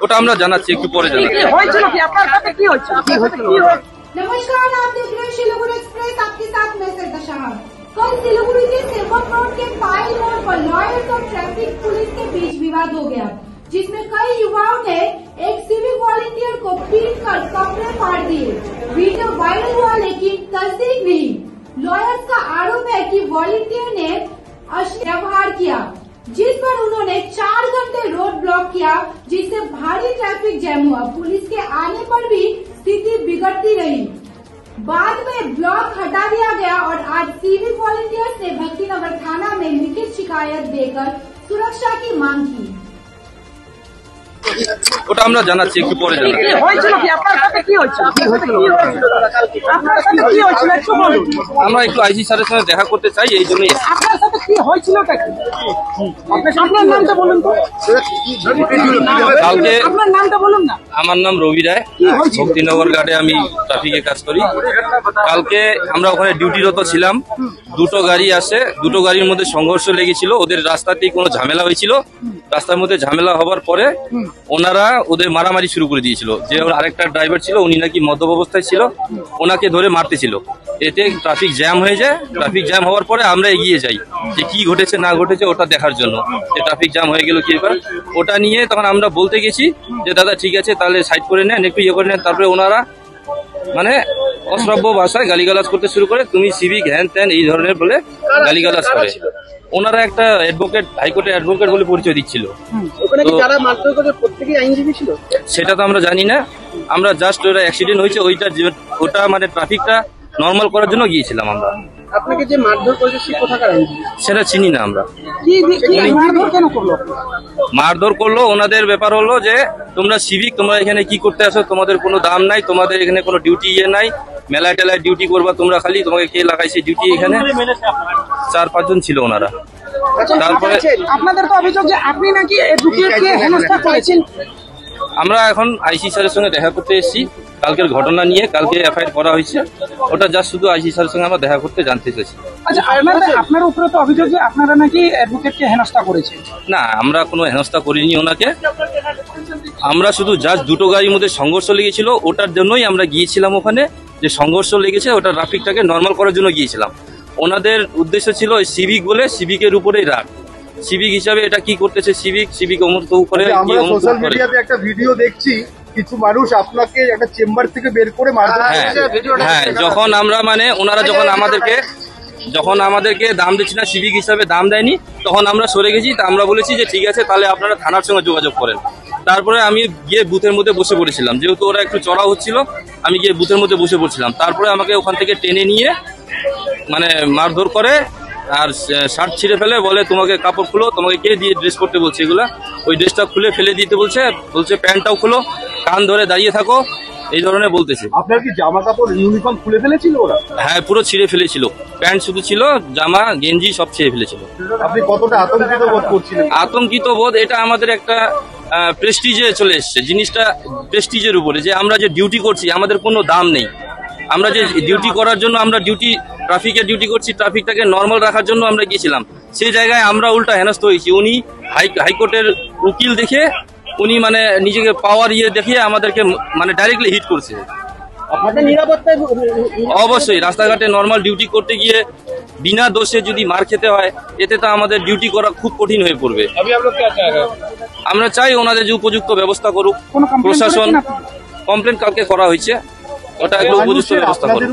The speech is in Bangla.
ওটা আমরা জানাচ্ছি একটু পরে জানাচ্ছি। नमस्कार, आप देख रहे हैं सिलीगुड़ी एक्सप्रेस, आपके साथ मैं सरदशहर। कल सिलीगुड़ी के सेवक रोड के पायल मोड़ पर लॉयर्स और ट्रैफिक पुलिस के बीच विवाद हो गया, जिसमें कई युवाओं ने एक सिविक वॉलंटियर को पीट कर कपड़े फाड़ दिए। वीडियो वायरल हुआ लेकिन तस्दीक नहीं। लॉयर्स का आरोप है कि वॉलंटियर ने अश्लील व्यवहार किया, जिस पर उन्होंने 4 घंटे रोड ब्लॉक किया, जिससे भारी ट्रैफिक जैम हुआ। पुलिस के आने पर भी स्थिति बिगड़ती रही। बाद में ब्लॉक हटा दिया गया और आज सिविक वॉलंटियर्स ने भक्तिनगर थाना में लिखित शिकायत देकर सुरक्षा की मांग की। ওটা আমরা জানাচ্ছি একটু পরে জানাচ্ছি। আমরা একটু আইসি স্যারের সঙ্গে দেখা করতে চাই, এই জন্যই। কালকে আমার নাম রবি রায়, ভক্তিনগর গার্ডে আমি ট্রাফিকে কাজ করি। কালকে আমরা ওখানে ডিউটিরত ছিলাম, দুটো গাড়ি আসে, দুটো গাড়ির মধ্যে সংঘর্ষ লেগেছিল। ওদের রাস্তাতেই কোনো ঝামেলা হয়েছিল, রাস্তার মধ্যে ঝামেলা হবার পরে ওনারা ওদের মারামারি শুরু করে দিয়েছিল। যে আরেকটা ড্রাইভার ছিল, উনি নাকি মদ্যপ অবস্থায় ছিল, ওনাকে ধরে মারতেছিল। এতে ট্রাফিক জ্যাম হয়ে যায়। ট্রাফিক জ্যাম হওয়ার পরে আমরা এগিয়ে যাই যে কি ঘটেছে না ঘটেছে ওটা দেখার জন্য, যে ট্রাফিক জ্যাম হয়ে গেল কি ব্যাপার। ওটা নিয়ে তখন আমরা বলতে গেছি যে দাদা ঠিক আছে তাহলে সাইড করে নেন, একটু ইয়ে করে নেন। তারপরে ওনারা মানে অশ্রাব্য ভাষায় গালিগালাজ করতে শুরু করে, তুমি সিভিক হ্যান ত্যান এই ধরনের বলে গালিগালাজ করে। ওনারা একটা অ্যাডভোকেট, হাইকোর্টের অ্যাডভোকেট বলে পরিচয় দিচ্ছিল। সেটা তো আমরা জানি না, আমরা জাস্ট ওরা অ্যাক্সিডেন্ট হয়েছে ওটা মানে ট্রাফিকটা নর্মাল করার জন্য গিয়েছিলাম আমরা। আপনাকে যে মারধর করেছে সে কোথাকার আইনজীবী? সেটা চিনি না আমরা। মারধর কেন করলো? মারধর করলো, ওনাদের ব্যাপার হলো যে তোমরা সিভিক, তোমরা এখানে কি করতে আসো, তোমাদের কোনো দাম নাই, তোমাদের এখানে কোনো ডিউটি নাই, মেলায় টেলায় ডিউটি করবা তোমরা, খালি তোমাকে কে লাগাইছে ডিউটি। এখানে 4-5 জন ছিল ওনারা। তারপরে আপনাদের তো অভিযোগ যে আপনি নাকি এডভোকেটকে হেনস্থা করেছেন। আমরা এখন আইসি স্যারের সঙ্গে দেখা করতে এসেছি কালকের ঘটনা নিয়ে। কালকে এফআইআর করা হয়েছে, ওটা জাস্ট শুধু আইসি স্যারের সঙ্গে আমরা দেখা করতে জানতে চাইছি। আচ্ছা, আপনার উপরে তো অভিযোগ যে আপনারা নাকি অ্যাডভোকেটকে হেনস্থা করেছেন। না, আমরা কোনো হেনস্থা করিনি ওনাকে। আমরা শুধু জাস্ট দুটো গাড়ির মধ্যে সংঘর্ষ লেগেছিল, ওটার জন্যই আমরা গিয়েছিলাম ওখানে। যে সংঘর্ষ লেগেছে ওটা ট্রাফিকটাকে নর্মাল করার জন্য গিয়েছিলাম। ওনাদের উদ্দেশ্য ছিল সিভিক বলে, সিভিকের উপরেই রাগ। সিভিক হিসাবে এটা কি করতেছে, সিভিক অমুক করে। আমরা সোশ্যাল মিডিয়াতে একটা ভিডিও দেখছি, কিছু মানুষ আপনাকে একটা চেম্বার থেকে বের করে মারধর করেছে। হ্যাঁ, যখন আমরা মানে ওনারা যখন আমাদেরকে দাম দিচ্ছি না, সিভিক হিসাবে দাম দেয়নি, তখন আমরা সরে গেছি। তা আমরা বলেছি যে ঠিক আছে তাহলে আপনারা থানার সঙ্গে যোগাযোগ করেন। তারপরে আমি গিয়ে বুথের মধ্যে বসে পড়েছিলাম, যেহেতু ওরা একটু চড়া হচ্ছিল, আমি গিয়ে বুথের মধ্যে বসে পড়ছিলাম। তারপরে আমাকে ওখান থেকে টেনে নিয়ে মানে মারধর করে, আর শার্ট ছিঁড়ে ফেলে, বলে তোমাকে কাপড় খুলো, তোমাকে কে দিয়ে ড্রেস করতে বলছে এগুলা। ওই ড্রেসটা খুলে ফেলে দিতে বলছে প্যান্টটাও খুলো, কান ধরে দাঁড়িয়ে থাকো, এই ধরনের বলতেছে। আপনার কি জামা কাপড় ইউনিফর্ম খুলে ফেলেছিল ওরা? হ্যাঁ, পুরো ছিঁড়ে ফেলেছিল, প্যান্ট শুধু ছিল, জামা গেঞ্জি সব ছিঁড়ে ফেলেছিল। আপনি কতটা আতঙ্কিত বোধ করছিলেন? আতঙ্কিত বোধ, এটা আমাদের একটা প্রেস্টিজে চলে এসছে, জিনিসটা প্রেস্টিজের উপরে, যে আমরা যে ডিউটি করছি আমাদের কোনো দাম নেই। আমরা যে ডিউটি করার জন্য আমরা ট্রাফিকের ডিউটি করছি, ট্রাফিকটাকে নর্মাল রাখার জন্য আমরা গিয়েছিলাম। সেই জায়গায় আমরা উল্টা হেনস্থ হয়েছি। উনি হাইকোর্টের উকিল দেখে, উনি মানে নিজেকে পাওয়ার দেখিয়ে আমাদেরকে মানে ডাইরেক্টলি হিট করছে। আপনাদের নিরাপত্তায় অবশ্যই রাস্তাঘাটে নর্মাল ডিউটি করতে গিয়ে বিনা দোষে যদি মার খেতে হয়, এতে তো আমাদের ডিউটি করা খুব কঠিন হয়ে পড়বে। আমরা চাই ওনাদের যে উপযুক্ত ব্যবস্থা করুক প্রশাসন। কমপ্লেন কালকে করা হয়েছে, ওটা একটা উপযুক্ত ব্যবস্থা করুক।